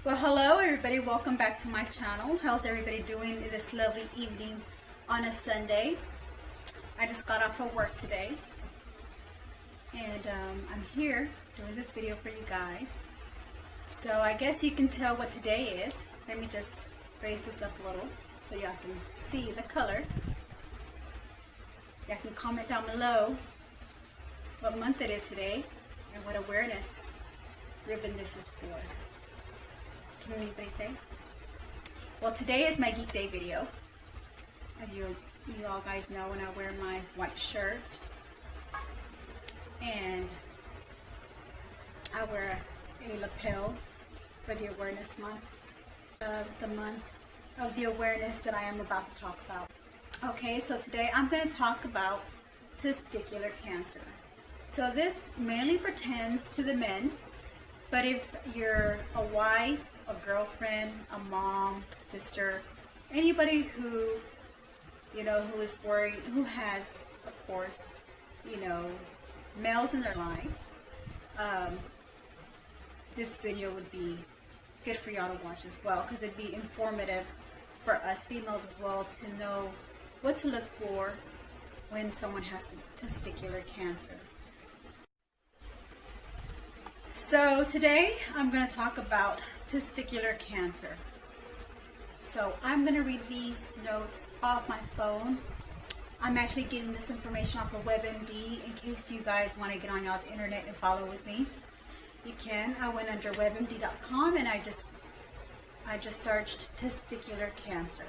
Well, hello everybody, welcome back to my channel. How's everybody doing this lovely evening on a Sunday? I just got off of work today and I'm here doing this video for you guys. So I guess you can tell what today is. Let me just raise this up a little so y'all can see the color. Y'all can comment down below what month it is today and what awareness ribbon this is for. Can anybody say? Well, today is my Geek Day video. As you all guys know, when I wear my white shirt and I wear a lapel for the awareness month of the awareness that I am about to talk about. Okay, so today I'm going to talk about testicular cancer. So this mainly pertains to the men, but if you're a wife, a girlfriend, a mom, sister, anybody who, who is worried, who has, of course, males in their life, this video would be good for y'all to watch as well, because it'd be informative for us females as well to know what to look for when someone has testicular cancer. So today I'm going to talk about testicular cancer. So I'm going to read these notes off my phone. I'm actually getting this information off of WebMD in case you guys want to get on y'all's internet and follow with me. You can. I went under webmd.com and I just searched testicular cancer.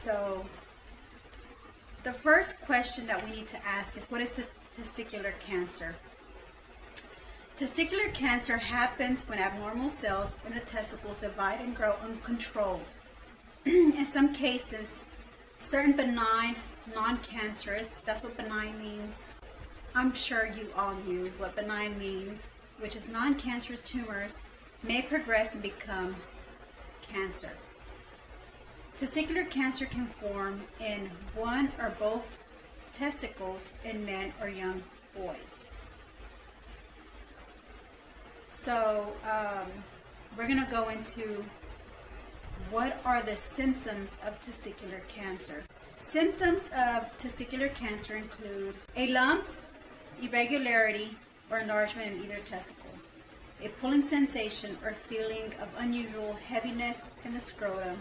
So the first question that we need to ask is, what is testicular cancer? Testicular cancer happens when abnormal cells in the testicles divide and grow uncontrolled. In some cases, certain benign, non-cancerous, that's what benign means. I'm sure you all knew what benign means, which is non-cancerous tumors may progress and become cancer. Testicular cancer can form in one or both testicles in men or young boys. So we're going to go into what are the symptoms of testicular cancer. Symptoms of testicular cancer include a lump, irregularity, or enlargement in either testicle, a pulling sensation or feeling of unusual heaviness in the scrotum,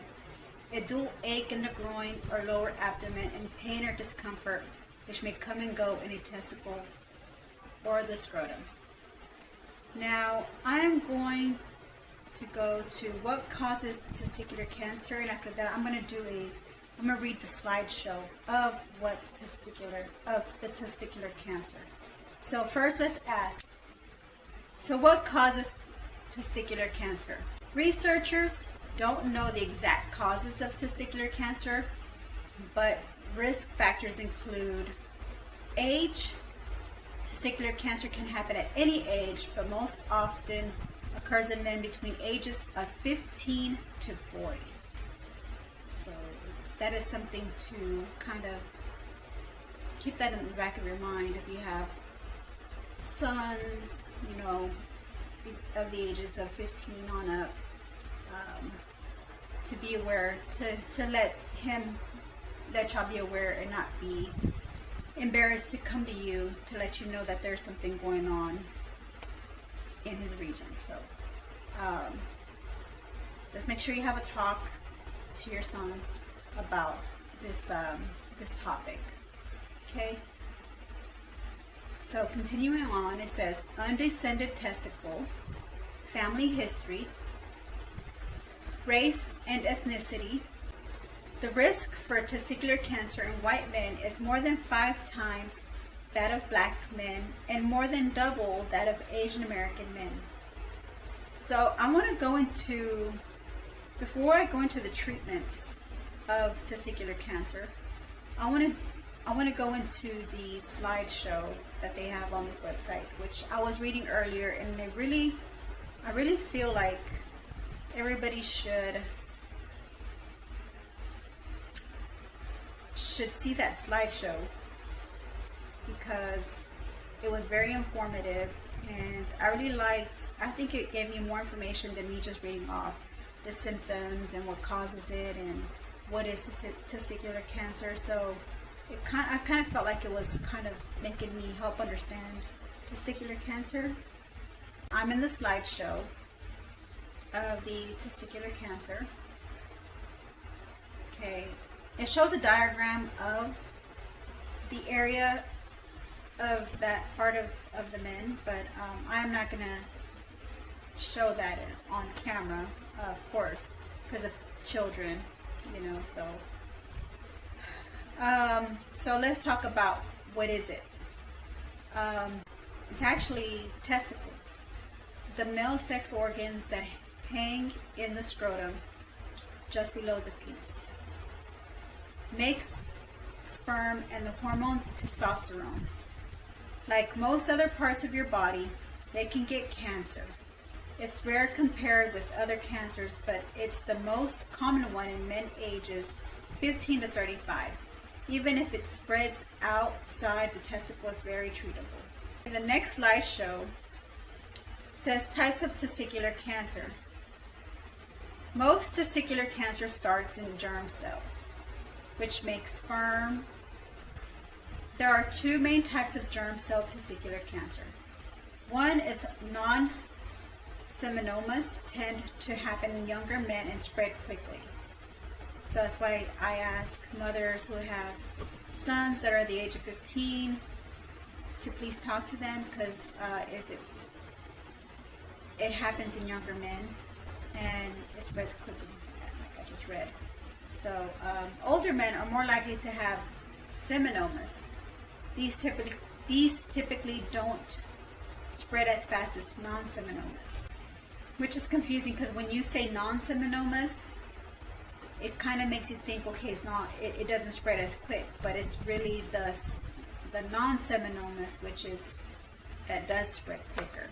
a dual ache in the groin or lower abdomen, and pain or discomfort which may come and go in a testicle or the scrotum. Now, I am going to go to what causes testicular cancer, and after that, I'm going to read the slideshow of the testicular cancer. So first, let's ask. So, what causes testicular cancer? Researchers don't know the exact causes of testicular cancer, but risk factors include age. Testicular cancer can happen at any age, but most often occurs in men between ages of 15 to 40. So that is something to kind of keep that in the back of your mind if you have sons, of the ages of 15 on up, to be aware, to let y'all be aware and not be embarrassed to come to you to let you know that there's something going on in his region. So just make sure you have a talk to your son about this topic. Okay, so continuing on, it says undescended testicle, family history, race and ethnicity. The risk for testicular cancer in white men is more than 5 times that of black men and more than double that of Asian American men. So I want to go into, before I go into the treatments of testicular cancer, I want to go into the slideshow that they have on this website, which I was reading earlier, and I really feel like everybody should see that slideshow because it was very informative And I really liked, I think it gave me more information than me just reading off the symptoms and what causes it and what is testicular cancer. So I kind of felt like it was kind of making me help understand testicular cancer. I'm in the slideshow of the testicular cancer. Okay, it shows a diagram of the area of that part of the men, but I'm not gonna show that on camera, of course, because of children, you know. So let's talk about what is it. It's actually testicles, the male sex organs that hang in the scrotum just below the penis. Makes sperm and the hormone testosterone. Like most other parts of your body, they can get cancer. It's rare compared with other cancers, but it's the most common one in men ages 15 to 35. Even if it spreads outside the testicle, it's very treatable. The next slideshow says types of testicular cancer. Most testicular cancer starts in germ cells, which makes sperm. There are two main types of germ cell testicular cancer. One is non-seminomas, tend to happen in younger men and spread quickly. So that's why I ask mothers who have sons that are the age of 15 to please talk to them, because it happens in younger men and it spreads quickly, like I just read. So older men are more likely to have seminomas. These typically don't spread as fast as non-seminomas, which is confusing because when you say non-seminomas, it kind of makes you think, okay, it doesn't spread as quick, but it's really the non-seminomas that does spread quicker,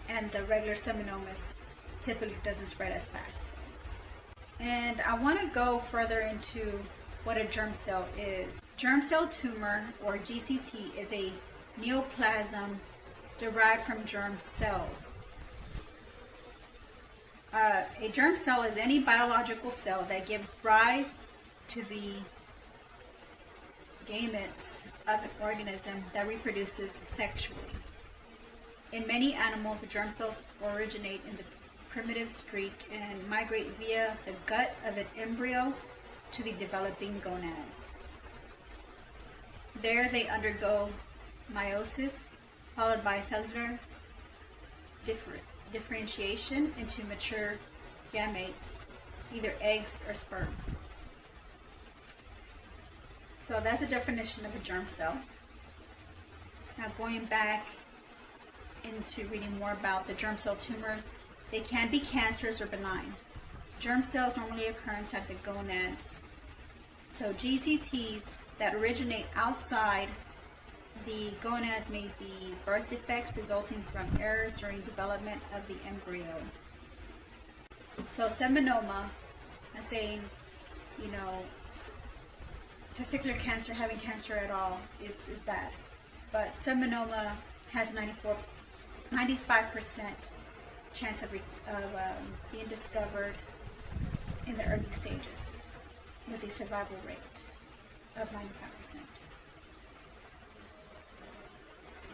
and the regular seminomas typically doesn't spread as fast. And I want to go further into what a germ cell is. Germ cell tumor, or GCT, is a neoplasm derived from germ cells. A germ cell is any biological cell that gives rise to the gametes of an organism that reproduces sexually. In many animals, the germ cells originate in the primitive streak and migrate via the gut of an embryo to the developing gonads. There they undergo meiosis, followed by cellular differentiation into mature gametes, either eggs or sperm. So that's a definition of a germ cell. Now going back into reading more about the germ cell tumors, they can be cancerous or benign. Germ cells normally occur inside the gonads. So GCTs that originate outside the gonads may be birth defects resulting from errors during development of the embryo. So seminoma, I'm saying, you know, testicular cancer, having cancer at all is bad. But seminoma has 95% chance of being discovered in the early stages with a survival rate of 95%.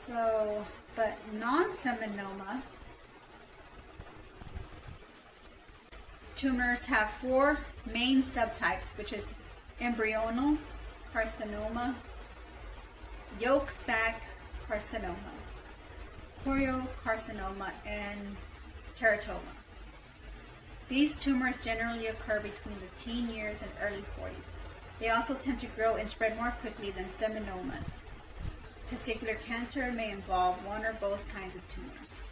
So, but non-seminoma tumors have four main subtypes, which is embryonal carcinoma, yolk sac carcinoma, choriocarcinoma, and teratoma. These tumors generally occur between the teen years and early 40s. They also tend to grow and spread more quickly than seminomas. Testicular cancer may involve one or both kinds of tumors.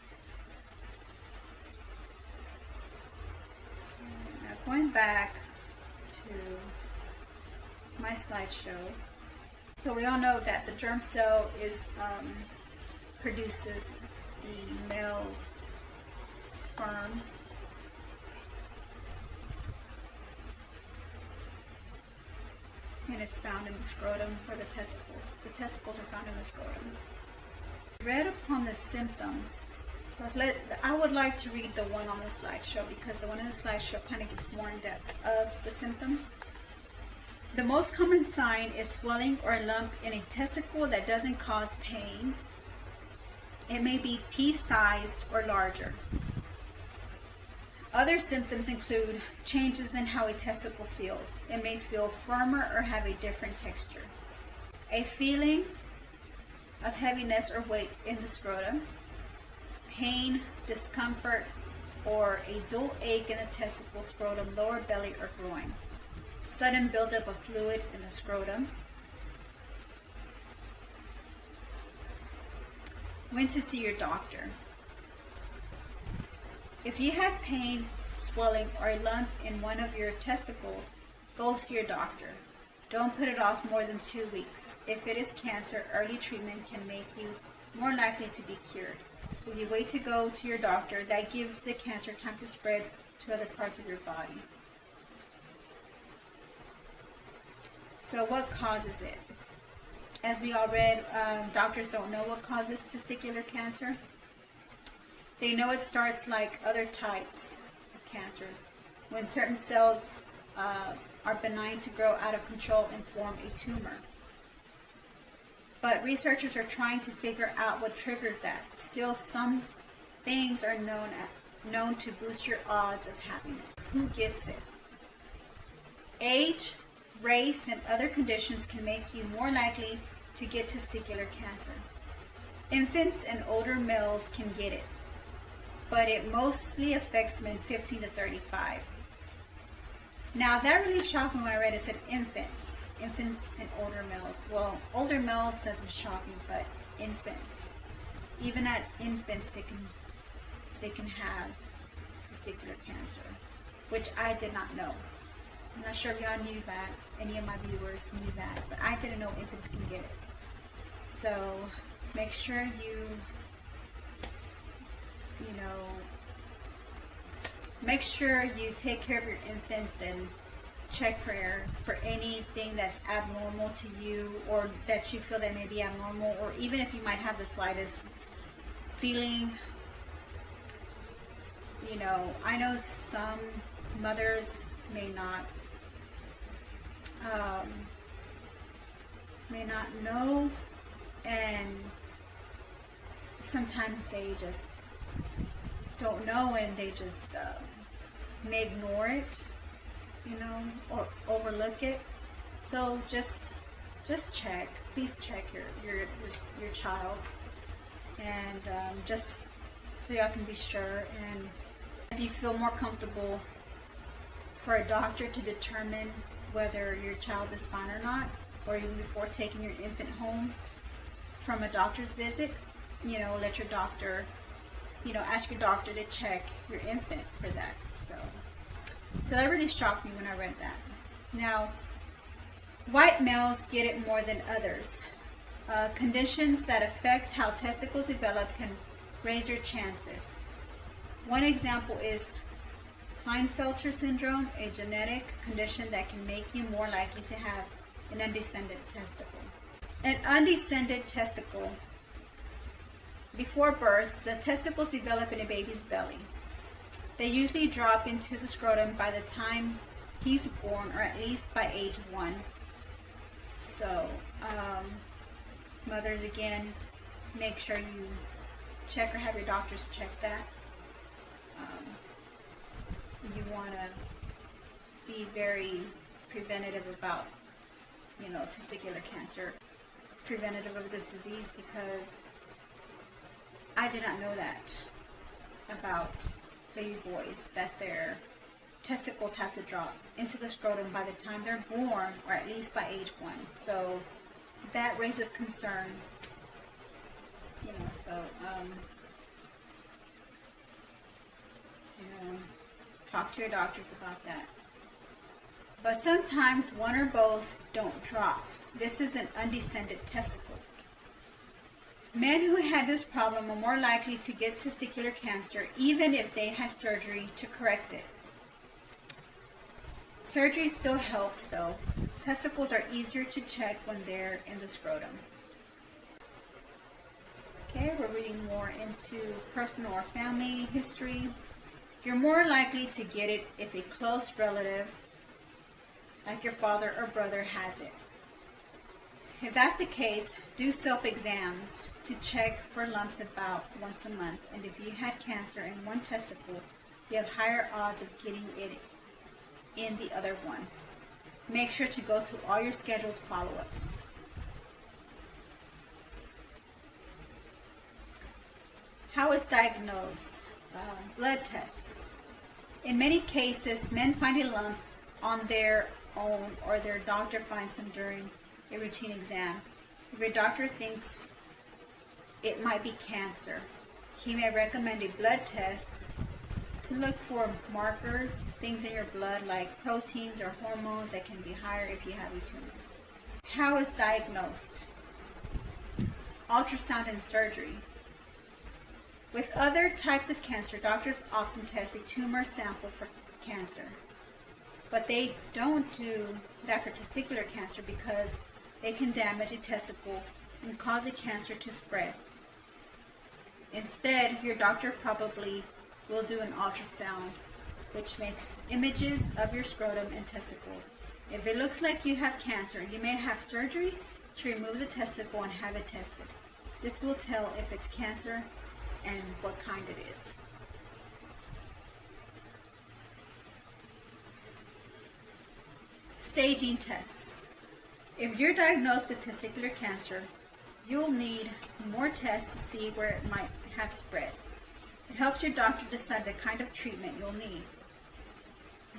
Now going back to my slideshow. So we all know that the germ cell produces the male's sperm. And it's found in the scrotum or the testicles. The testicles are found in the scrotum. Read upon the symptoms. I would like to read the one on the slideshow because the one in the slideshow kind of gives more in depth of the symptoms. The most common sign is swelling or lump in a testicle that doesn't cause pain. It may be pea-sized or larger. Other symptoms include changes in how a testicle feels. It may feel firmer or have a different texture. A feeling of heaviness or weight in the scrotum. Pain, discomfort, or a dull ache in the testicle, scrotum, lower belly, or groin. Sudden buildup of fluid in the scrotum. When to see your doctor. If you have pain, swelling, or a lump in one of your testicles, go see your doctor. Don't put it off more than 2 weeks. If it is cancer, early treatment can make you more likely to be cured. If you wait to go to your doctor, that gives the cancer time to spread to other parts of your body. So what causes it? As we all read, doctors don't know what causes testicular cancer. They know it starts like other types of cancers, when certain cells are benign to grow out of control and form a tumor. But researchers are trying to figure out what triggers that. Still, some things are known to boost your odds of having it. Who gets it? Age, race, and other conditions can make you more likely to get testicular cancer. Infants and older males can get it, but it mostly affects men 15 to 35. Now that really shocked me when I read it. It said infants and older males. Well, older males doesn't shock me, but infants. Even at infants, they can have testicular cancer, which I did not know. I'm not sure if y'all knew that. Any of my viewers knew that, but I didn't know infants can get it. So make sure make sure you take care of your infants and check for anything that's abnormal to you, or that you feel that may be abnormal, or even if you might have the slightest feeling. I know some mothers may not know, and sometimes they just don't know, and they just may ignore it, or overlook it. So just check. Please check your child, and just so y'all can be sure. And if you feel more comfortable for a doctor to determine whether your child is fine or not, or even before taking your infant home from a doctor's visit, let your doctor, ask your doctor to check your infant for that. So that really shocked me when I read that. Now, white males get it more than others. Conditions that affect how testicles develop can raise your chances. One example is Klinefelter syndrome, a genetic condition that can make you more likely to have an undescended testicle. An undescended testicle. Before birth, the testicles develop in a baby's belly. They usually drop into the scrotum by the time he's born, or at least by age 1. So, mothers, again, make sure you check or have your doctors check that. You want to be very preventative about, testicular cancer, preventative of this disease, because I did not know that about baby boys, that their testicles have to drop into the scrotum by the time they're born, or at least by age 1. So that raises concern. Talk to your doctors about that. But sometimes one or both don't drop. This is an undescended testicle. Men who had this problem are more likely to get testicular cancer, even if they had surgery to correct it. Surgery still helps, though. Testicles are easier to check when they're in the scrotum. Okay, we're reading more into personal or family history. You're more likely to get it if a close relative, like your father or brother, has it. If that's the case, do self-exams to check for lumps about once a month. And if you had cancer in one testicle, you have higher odds of getting it in the other one. Make sure to go to all your scheduled follow-ups. How is diagnosed? Blood tests. In many cases, men find a lump on their own or their doctor finds them during a routine exam. If your doctor thinks it might be cancer, he may recommend a blood test to look for markers, things in your blood like proteins or hormones that can be higher if you have a tumor. How is diagnosed? Ultrasound and surgery. With other types of cancer, doctors often test a tumor sample for cancer. But they don't do that for testicular cancer because they can damage a testicle and cause a cancer to spread. Instead, your doctor probably will do an ultrasound, which makes images of your scrotum and testicles. If it looks like you have cancer, you may have surgery to remove the testicle and have it tested. This will tell if it's cancer and what kind it is. Staging tests. If you're diagnosed with testicular cancer, you'll need more tests to see where it might have spread. It helps your doctor decide the kind of treatment you'll need.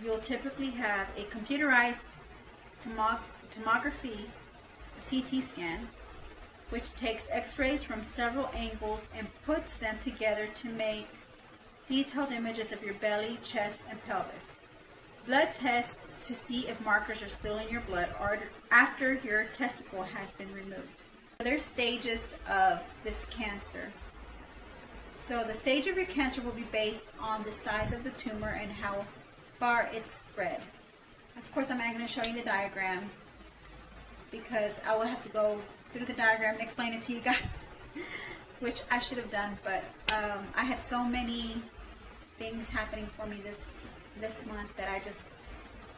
You'll typically have a computerized tomography, CT scan, which takes x-rays from several angles and puts them together to make detailed images of your belly, chest, and pelvis. Blood tests to see if markers are still in your blood or after your testicle has been removed. There's stages of this cancer. So the stage of your cancer will be based on the size of the tumor and how far it's spread. Of course, I'm not going to show you the diagram because I will have to go through the diagram and explain it to you guys, which I should have done, but I had so many things happening for me this month that I just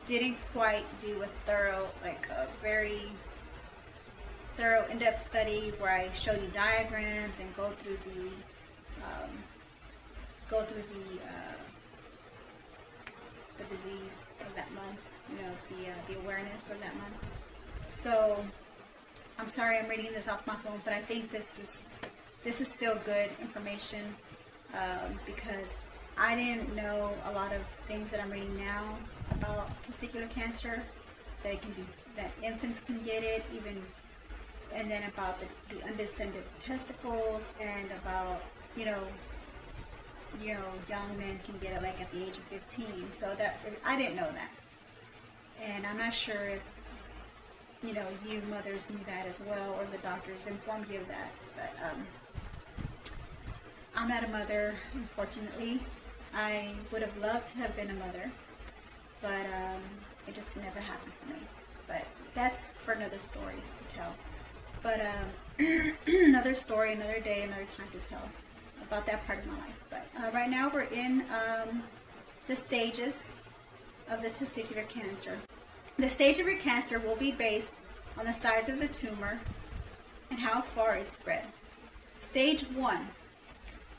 didn't quite do a very thorough in-depth study where I show you diagrams and go through the disease of that month, the awareness of that month. So I'm sorry I'm reading this off my phone, but I think this is still good information because I didn't know a lot of things that I'm reading now about testicular cancer, that infants can get it, and then about the undescended testicles, and about young men can get it like at the age of 15. So that I didn't know that, and I'm not sure if you mothers knew that as well, or the doctors informed you of that. But I'm not a mother, unfortunately. I would have loved to have been a mother, but it just never happened for me. But that's for another story to tell. But another story, another day, another time to tell about that part of my life. But right now we're in the stages of the testicular cancer. The stage of your cancer will be based on the size of the tumor and how far it spread. Stage 1.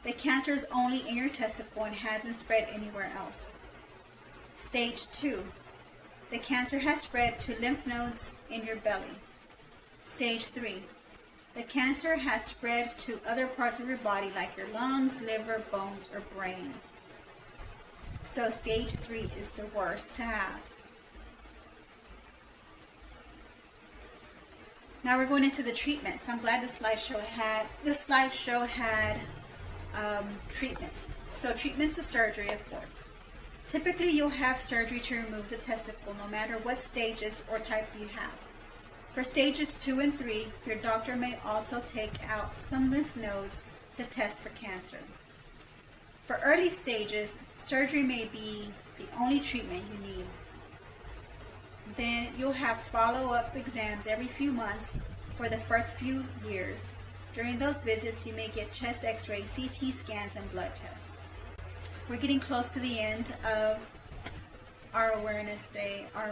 The cancer is only in your testicle and hasn't spread anywhere else. Stage 2. The cancer has spread to lymph nodes in your belly. Stage 3. The cancer has spread to other parts of your body like your lungs, liver, bones, or brain. So stage 3 is the worst to have. Now we're going into the treatments. I'm glad the slideshow had treatments. So treatments is surgery, of course. Typically you'll have surgery to remove the testicle no matter what stages or type you have. For stages 2 and 3, your doctor may also take out some lymph nodes to test for cancer. For early stages, surgery may be the only treatment you need. Then you'll have follow-up exams every few months for the first few years. During those visits, you may get chest x-rays, CT scans, and blood tests. We're getting close to the end of our awareness day, our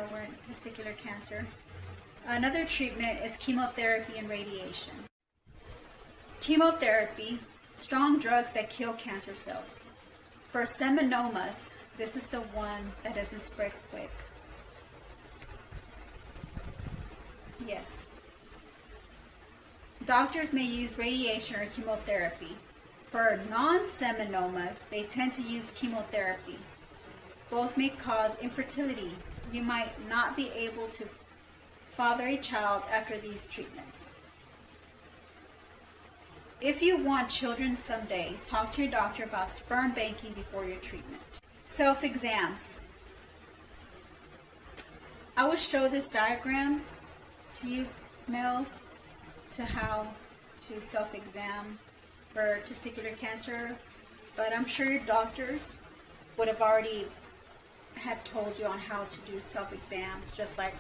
testicular cancer. Another treatment is chemotherapy and radiation. Chemotherapy, strong drugs that kill cancer cells. For seminomas, this is the one that doesn't spread quick. Yes. Doctors may use radiation or chemotherapy. For non-seminomas, they tend to use chemotherapy. Both may cause infertility. You might not be able to father a child after these treatments. If you want children someday, talk to your doctor about sperm banking before your treatment. Self-exams. I will show this diagram to you males to how to self-exam for testicular cancer, but I'm sure your doctors would have already had told you on how to do self-exams, just like,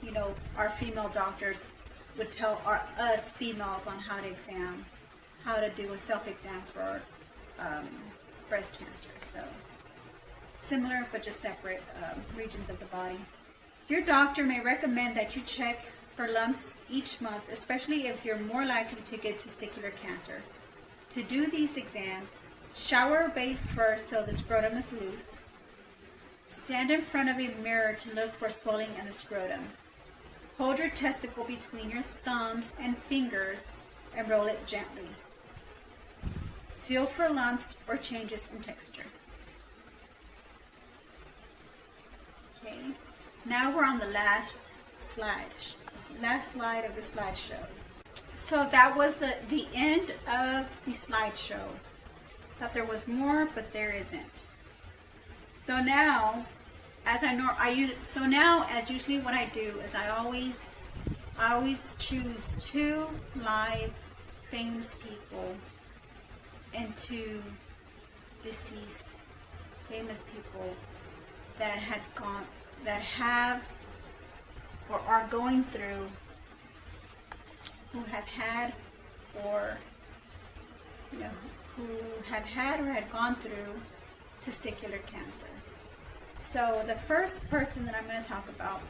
you know, our female doctors would tell us females on how to do a self-exam for breast cancer. So similar but just separate regions of the body. Your doctor may recommend that you check for lumps each month, especially if you're more likely to get testicular cancer. To do these exams, shower or bathe first so the scrotum is loose. Stand in front of a mirror to look for swelling in the scrotum. Hold your testicle between your thumbs and fingers and roll it gently. Feel for lumps or changes in texture. Okay, now we're on the last slide of the slideshow. So that was the end of the slideshow. Thought there was more, but there isn't. So now, as usually what I do is I always choose 2 live famous people and 2 deceased famous people that have or are going through, who have had or had gone through testicular cancer. So the first person that I'm going to talk about,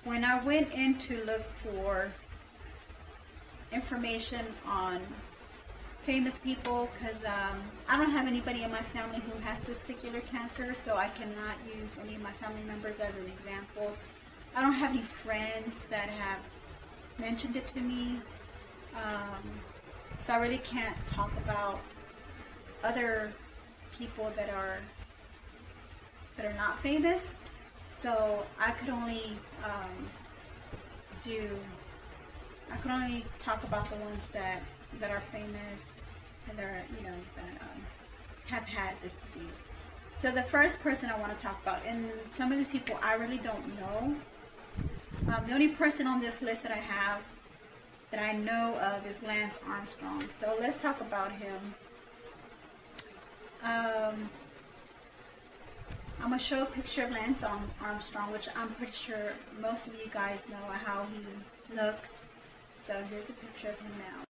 when I went in to look for information on famous people, because I don't have anybody in my family who has testicular cancer, so I cannot use any of my family members as an example. I don't have any friends that have mentioned it to me, so I really can't talk about other people that are not famous. So I could only talk about the ones that are famous and that are, have had this disease. So the first person I want to talk about, and some of these people I really don't know. The only person on this list that I know of is Lance Armstrong. So let's talk about him. I'm going to show a picture of Lance Armstrong, which I'm pretty sure most of you guys know how he looks. So here's a picture of him now.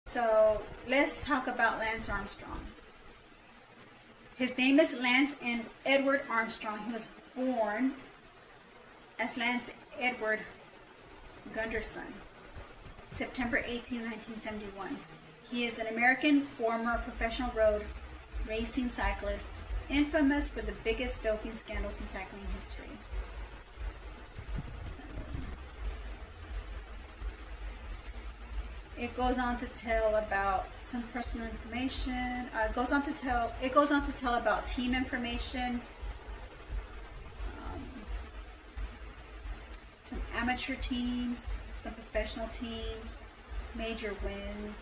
So let's talk about Lance Armstrong. His name is Lance Edward Armstrong. He was born as Lance Edward Gunderson, September 18, 1971. He is an American former professional road racing cyclist, infamous for the biggest doping scandals in cycling history. It goes on to tell about some personal information. It goes on to tell about team information, some amateur teams, some professional teams, major wins,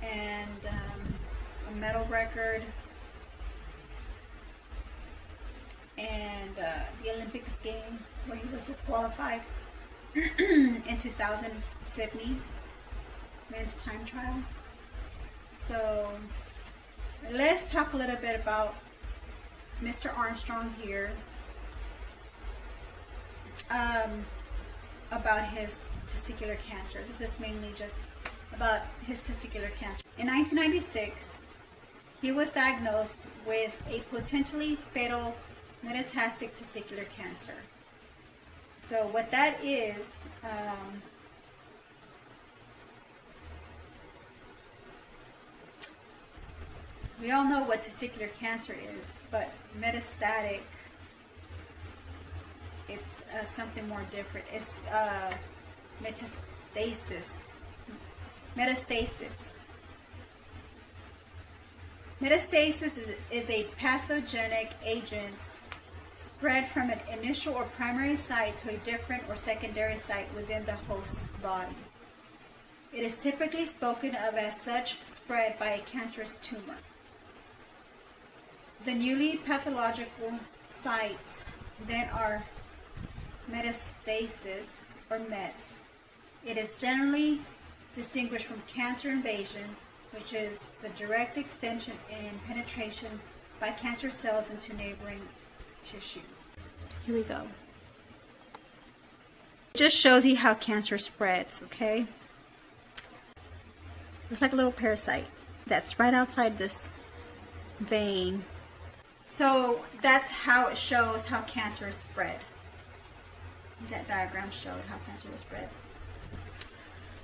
and a medal record, and the Olympics game where he was disqualified in 2000 Sydney men's time trial. So let's talk a little bit about Mr. Armstrong here. about his testicular cancer. This is mainly just about his testicular cancer. In 1996, he was diagnosed with a potentially fatal metastatic testicular cancer. So what that is, we all know what testicular cancer is, but metastatic, it's something more different. It's metastasis. Metastasis is a pathogenic agent spread from an initial or primary site to a different or secondary site within the host's body. It is typically spoken of as such spread by a cancerous tumor. The newly pathological sites then are metastasis or mets. It is generally distinguished from cancer invasion, which is the direct extension and penetration by cancer cells into neighboring tissues. Here we go. It just shows you how cancer spreads, okay? It's like a little parasite that's right outside this vein. So that's how it shows how cancer is spread. That diagram showed how cancer was spread.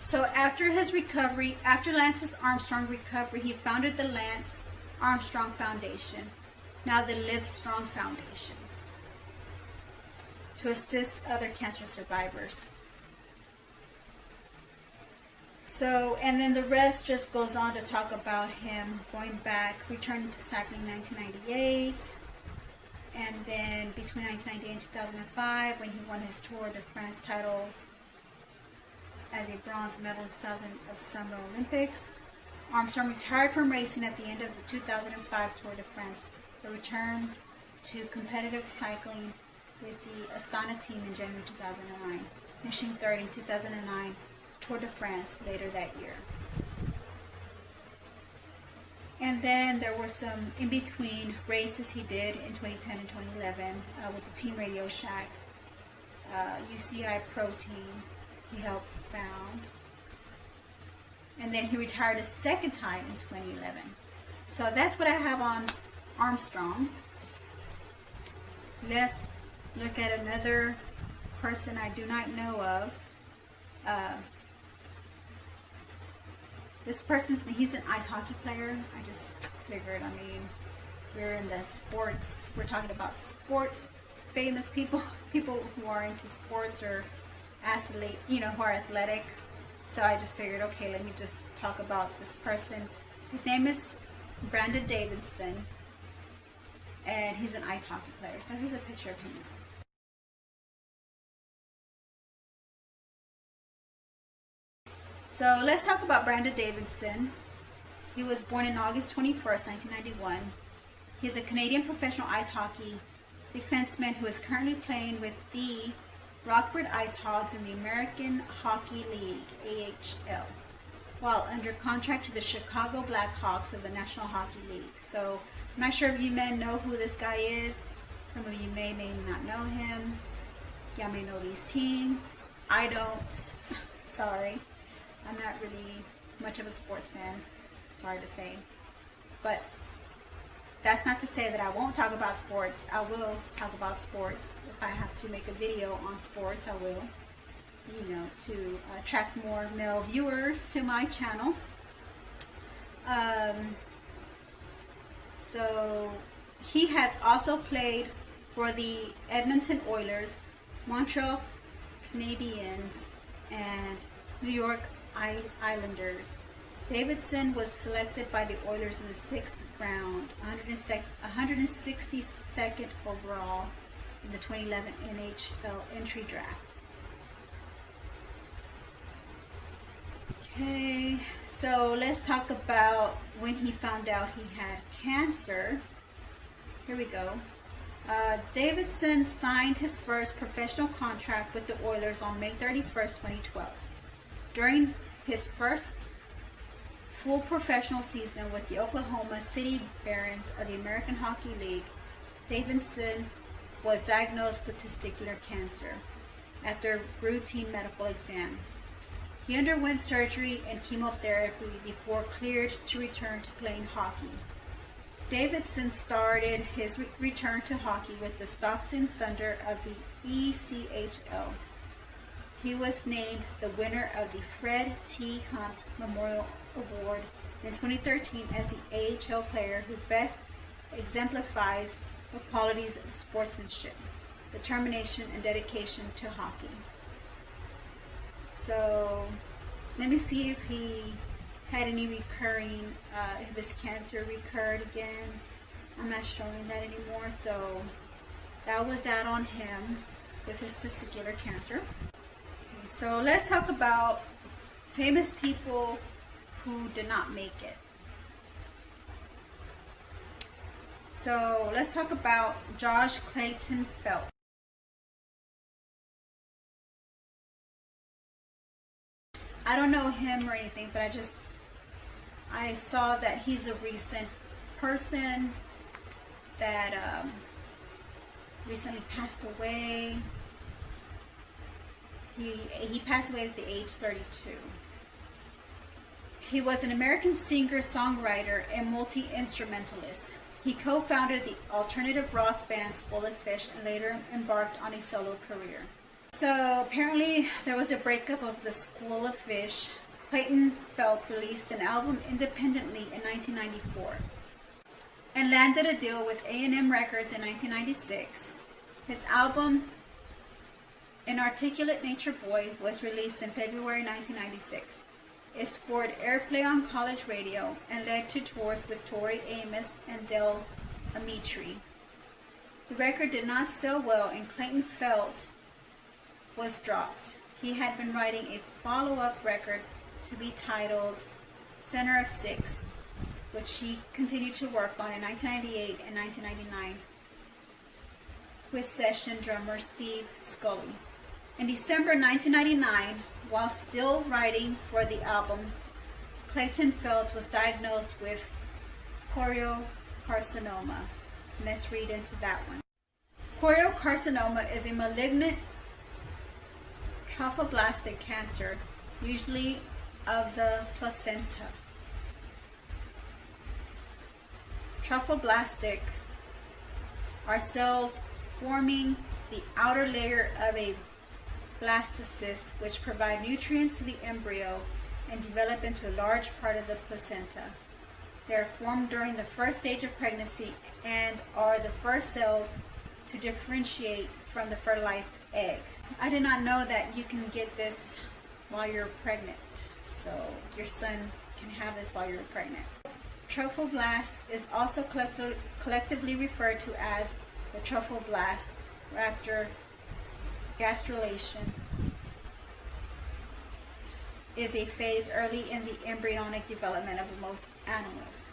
So after his recovery, after Lance Armstrong recovery, he founded the Lance Armstrong Foundation, now the Live Strong Foundation, to assist other cancer survivors. So, and then the rest just goes on to talk about him going back, returning to cycling in 1998, and then between 1998 and 2005, when he won his Tour de France titles as a bronze medal in 2000 of Summer Olympics. Armstrong retired from racing at the end of the 2005 Tour de France, but returned to competitive cycling with the Astana team in January 2009, finishing third in 2009 Tour de France later that year. And then there were some in-between races he did in 2010 and 2011 with the Team Radio Shack, UCI Pro Team he helped found. And then he retired a second time in 2011. So that's what I have on Armstrong. Let's look at another person I do not know of. This person's, he's an ice hockey player. I just figured, I mean, we're in the sports, we're talking about sport famous people, people who are into sports or athlete, you know, who are athletic. So I just figured, okay, let me just talk about this person. His name is Brandon Davidson, and he's an ice hockey player. So here's a picture of him. So let's talk about Brandon Davidson. He was born on August 21st, 1991. He's a Canadian professional ice hockey defenseman who is currently playing with the Rockford Ice Hogs in the American Hockey League, AHL, while under contract to the Chicago Blackhawks of the National Hockey League. So I'm not sure if you men know who this guy is. Some of you may not know him. Y'all may know these teams. I don't. Sorry. I'm not really much of a sports fan. Sorry to say. But that's not to say that I won't talk about sports. I will talk about sports. If I have to make a video on sports, I will. You know, to attract more male viewers to my channel. So he has also played for the Edmonton Oilers, Montreal Canadiens, and New York Islanders. Davidson was selected by the Oilers in the 6th round, 162nd overall in the 2011 NHL entry draft. Okay, so let's talk about when he found out he had cancer. Here we go. Davidson signed his first professional contract with the Oilers on May 31st, 2012. During his first full professional season with the Oklahoma City Barons of the American Hockey League, Davidson was diagnosed with testicular cancer. after routine medical exam. He underwent surgery and chemotherapy before cleared to return to playing hockey. Davidson started his return to hockey with the Stockton Thunder of the ECHL. He was named the winner of the Fred T. Hunt Memorial Award in 2013 as the AHL player who best exemplifies the qualities of sportsmanship, determination, and dedication to hockey. So, let me see if he had any recurring, if his cancer recurred again. I'm not showing that anymore, so that was that on him with his testicular cancer. Okay, so let's talk about famous people who did not make it. So let's talk about Josh Clayton Phelps. I don't know him or anything, but I saw that he's a recent person that recently passed away. He passed away at the age 32. He was an American singer, songwriter, and multi-instrumentalist. He co-founded the alternative rock band School of Fish and later embarked on a solo career. So apparently there was a breakup of the School of Fish. Clayton Phelps released an album independently in 1994 and landed a deal with A&M Records in 1996. His album, An Articulate Nature Boy, was released in February 1996. It scored airplay on college radio and led to tours with Tori Amos and Del Amitri. The record did not sell well and Clayton Phelps was dropped. He had been writing a follow-up record to be titled Center of Six, which he continued to work on in 1998 and 1999 with session drummer Steve Scully. In December 1999, while still writing for the album, Clayton Phelps was diagnosed with choriocarcinoma. Let's read into that one. Choriocarcinoma is a malignant trophoblastic cancer, usually of the placenta. Trophoblastic are cells forming the outer layer of a blastocyst, which provide nutrients to the embryo and develop into a large part of the placenta. They are formed during the first stage of pregnancy and are the first cells to differentiate from the fertilized egg. I did not know that you can get this while you're pregnant. So your son can have this while you're pregnant. Trophoblast is also collectively referred to as the trophoblast after gastrulation is a phase early in the embryonic development of most animals.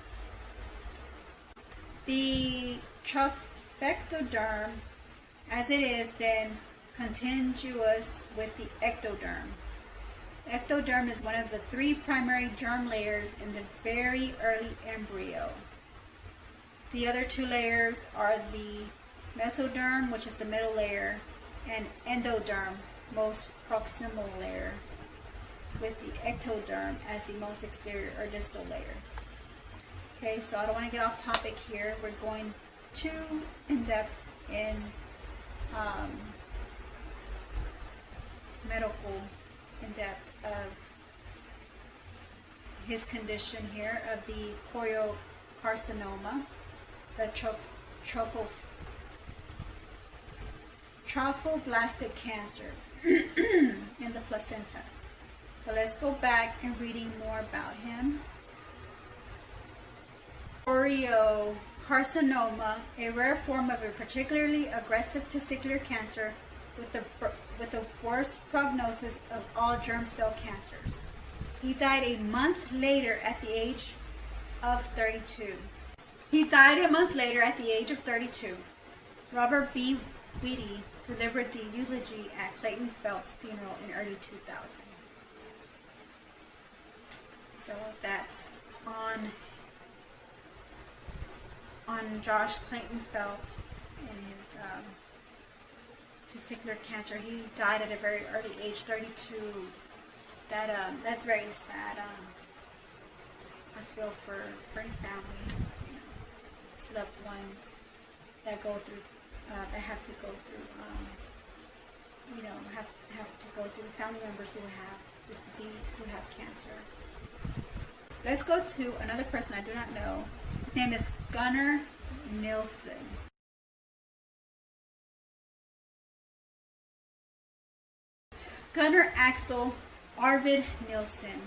The trophectoderm, as it is then contiguous with the ectoderm. Ectoderm is one of the three primary germ layers in the very early embryo. The other two layers are the mesoderm, which is the middle layer, and endoderm, most proximal layer, with the ectoderm as the most exterior or distal layer. Okay, so I don't want to get off topic here. We're going too in-depth in medical in-depth of his condition here of the choriocarcinoma, the trophoblastic cancer in the placenta. So let's go back and reading more about him. Choriocarcinoma, a rare form of a particularly aggressive testicular cancer with the worst prognosis of all germ cell cancers. He died a month later at the age of 32. Robert B. Weedy delivered the eulogy at Clayton Phelps' funeral in early 2000. So that's on Josh Clayton Phelps and testicular cancer. He died at a very early age, 32. That's very sad. I feel for his family, his loved ones that go through, that have to go through, have to go through, family members who have this disease, who have cancer. Let's go to another person I do not know. His name is Gunnar Nilsson. Gunnar Axel Arvid Nilsson.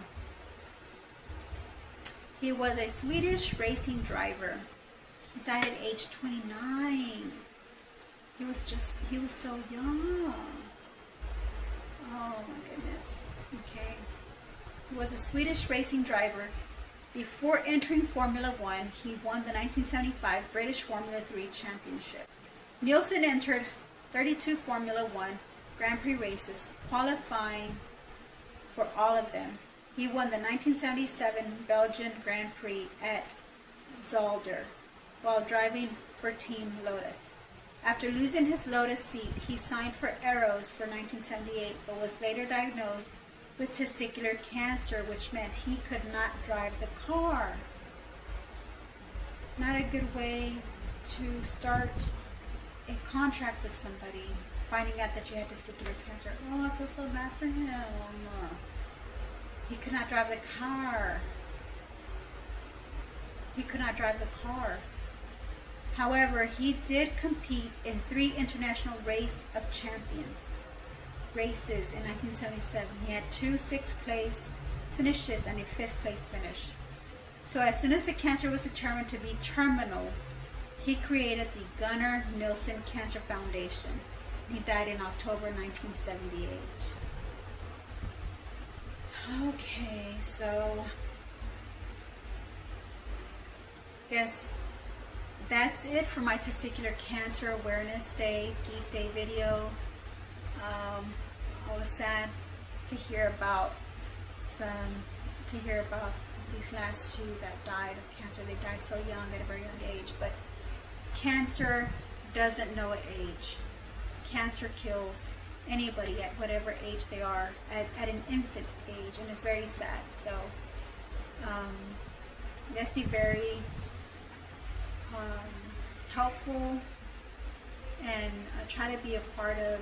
He was a Swedish racing driver. He died at age 29. He was so young. Oh my goodness. Okay. He was a Swedish racing driver. Before entering Formula One, he won the 1975 British Formula 3 Championship. Nilsson entered 32 Formula One Grand Prix races, qualifying for all of them. He won the 1977 Belgian Grand Prix at Zolder while driving for Team Lotus. After losing his Lotus seat, he signed for Arrows for 1978, but was later diagnosed with testicular cancer, which meant he could not drive the car. Not a good way to start a contract with somebody, finding out that you had testicular cancer. Oh, I feel so bad for him. He could not drive the car. He could not drive the car. However, he did compete in 3 International Race of Champions races in 1977. He had 2 6th place finishes and a 5th place finish. So as soon as the cancer was determined to be terminal, he created the Gunnar Nilsson Cancer Foundation. He died in October 1978. Okay, so yes, that's it for my Testicular Cancer Awareness Day, Geek Day video. I was sad to hear about these last 2 that died of cancer. They died so young, at a very young age. But cancer doesn't know age. Cancer kills anybody at whatever age they are, at an infant age, and it's very sad. So let's be very helpful and try to be a part of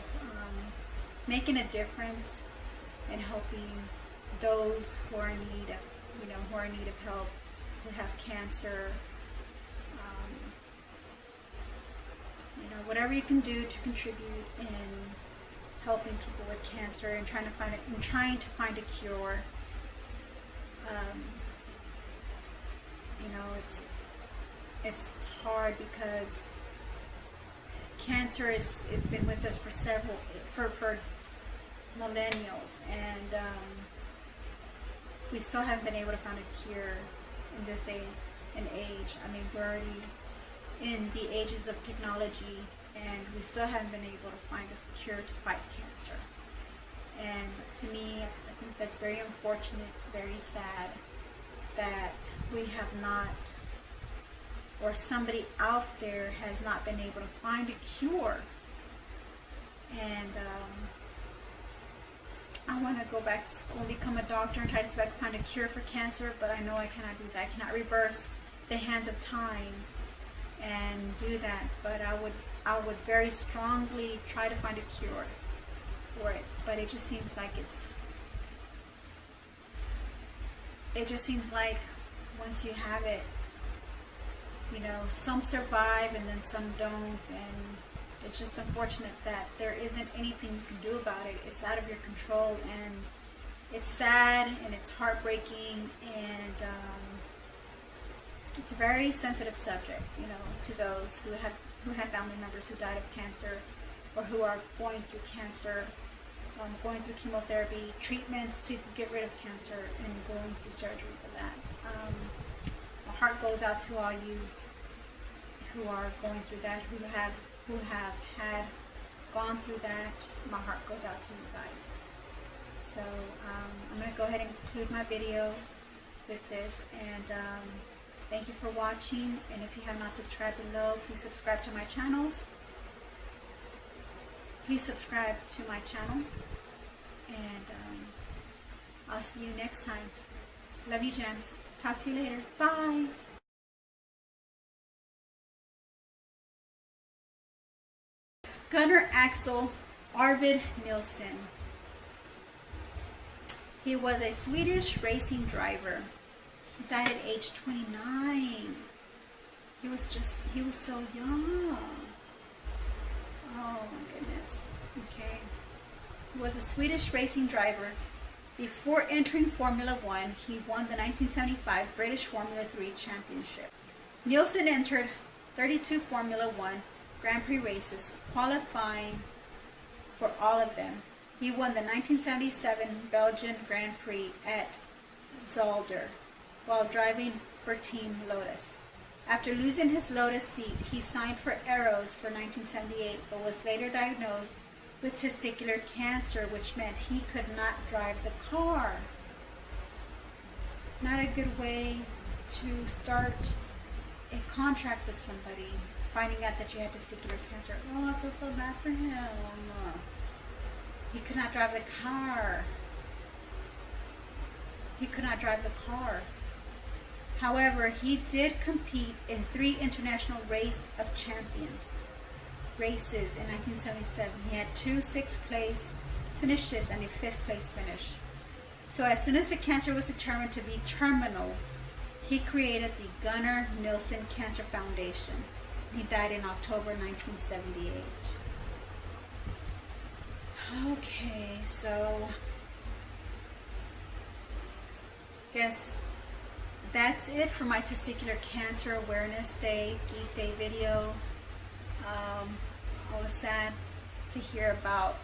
making a difference and helping those who are in need of, who are in need of help, who have cancer. Whatever you can do to contribute in helping people with cancer and trying to find a cure. It's hard because cancer has been with us for millennials, and we still haven't been able to find a cure in this day and age. I mean, we're already in the ages of technology, and we still haven't been able to find a cure to fight cancer. And to me, I think that's very unfortunate, very sad that we have not, or somebody out there has not been able to find a cure. And I want to go back to school and become a doctor and try to find a cure for cancer, but I know I cannot do that. I cannot reverse the hands of time and do that, but I would very strongly try to find a cure for it. But it just seems like once you have it, some survive and then some don't, and it's just unfortunate that there isn't anything you can do about it. It's out of your control, and it's sad and it's heartbreaking, and it's a very sensitive subject, to those who have family members who died of cancer, or who are going through cancer, going through chemotherapy treatments to get rid of cancer, and going through surgeries of that. My heart goes out to all you who are going through that, who have gone through that. My heart goes out to you guys. So I'm going to go ahead and conclude my video with this, and thank you for watching. And if you have not subscribed below, please subscribe to my channels. Please subscribe to my channel, and I'll see you next time. Love you, gems. Talk to you later. Bye. Gunnar Axel Arvid Nilsson. He was a Swedish racing driver. He died at age 29. He was so young. Oh my goodness. Okay. He was a Swedish racing driver. Before entering Formula One, he won the 1975 British Formula 3 Championship. Nilsson entered 32 Formula One Grand Prix races, qualifying for all of them. He won the 1977 Belgian Grand Prix at Zolder while driving for Team Lotus. After losing his Lotus seat, he signed for Arrows for 1978, but was later diagnosed with testicular cancer, which meant he could not drive the car. Not a good way to start a contract with somebody, finding out that you had testicular cancer. Oh, I feel so bad for him. He could not drive the car. He could not drive the car. However, he did compete in 3 International Race of Champions races in 1977. He had 2 6th place finishes and a 5th place finish. So as soon as the cancer was determined to be terminal, he created the Gunnar Nilsson Cancer Foundation. He died in October 1978. Okay, so guess that's it for my Testicular Cancer Awareness Day, Geek Day video. I was sad to hear about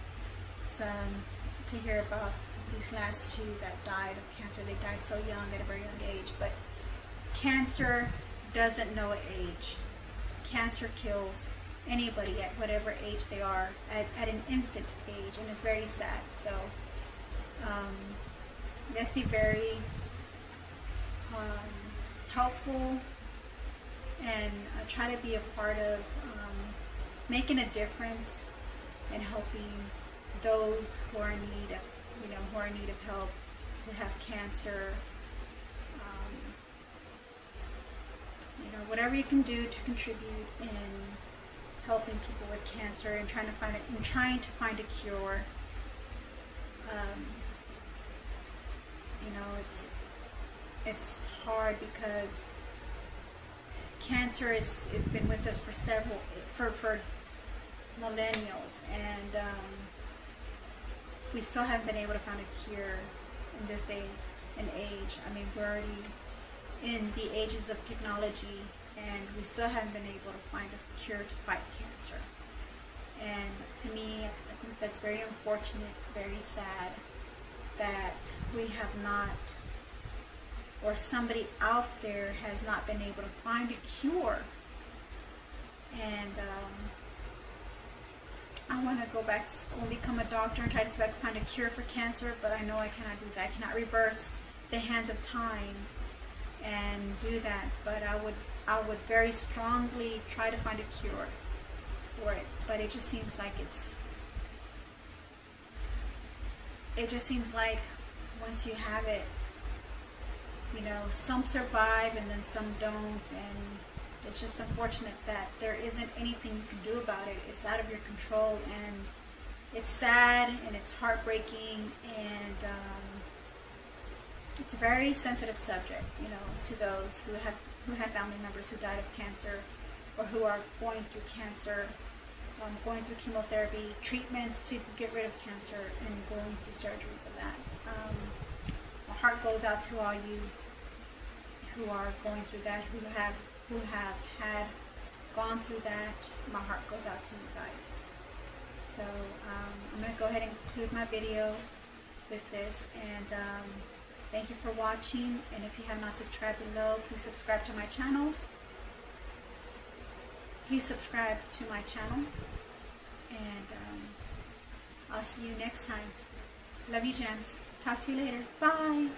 these last 2 that died of cancer. They died so young, at a very young age. But cancer doesn't know age. Cancer kills anybody at whatever age they are, at an infant age, and it's very sad. So let's be very helpful and try to be a part of making a difference and helping those who are in need of, who are in need of help, who have cancer. Whatever you can do to contribute in helping people with cancer and trying to find a cure. It's hard because cancer has been with us for millennials, and we still haven't been able to find a cure in this day and age. I mean, we're already in the ages of technology, and we still haven't been able to find a cure to fight cancer. And to me, I think that's very unfortunate, very sad that we have not, or somebody out there has not been able to find a cure. And I want to go back to school and become a doctor and try to find a cure for cancer, but I know I cannot do that. I cannot reverse the hands of time and do that, but I would very strongly try to find a cure for it. But it just seems like once you have it, some survive and then some don't, and it's just unfortunate that there isn't anything you can do about it. It's out of your control, and it's sad and it's heartbreaking, and it's a very sensitive subject, to those who have family members who died of cancer, or who are going through cancer, going through chemotherapy treatments to get rid of cancer, and going through surgeries of that. My heart goes out to all you who are going through that, who have gone through that. My heart goes out to you guys. So I'm going to go ahead and conclude my video with this, and thank you for watching. And if you have not subscribed below, please subscribe to my channels. Please subscribe to my channel, and I'll see you next time. Love you, gems. Talk to you later. Bye.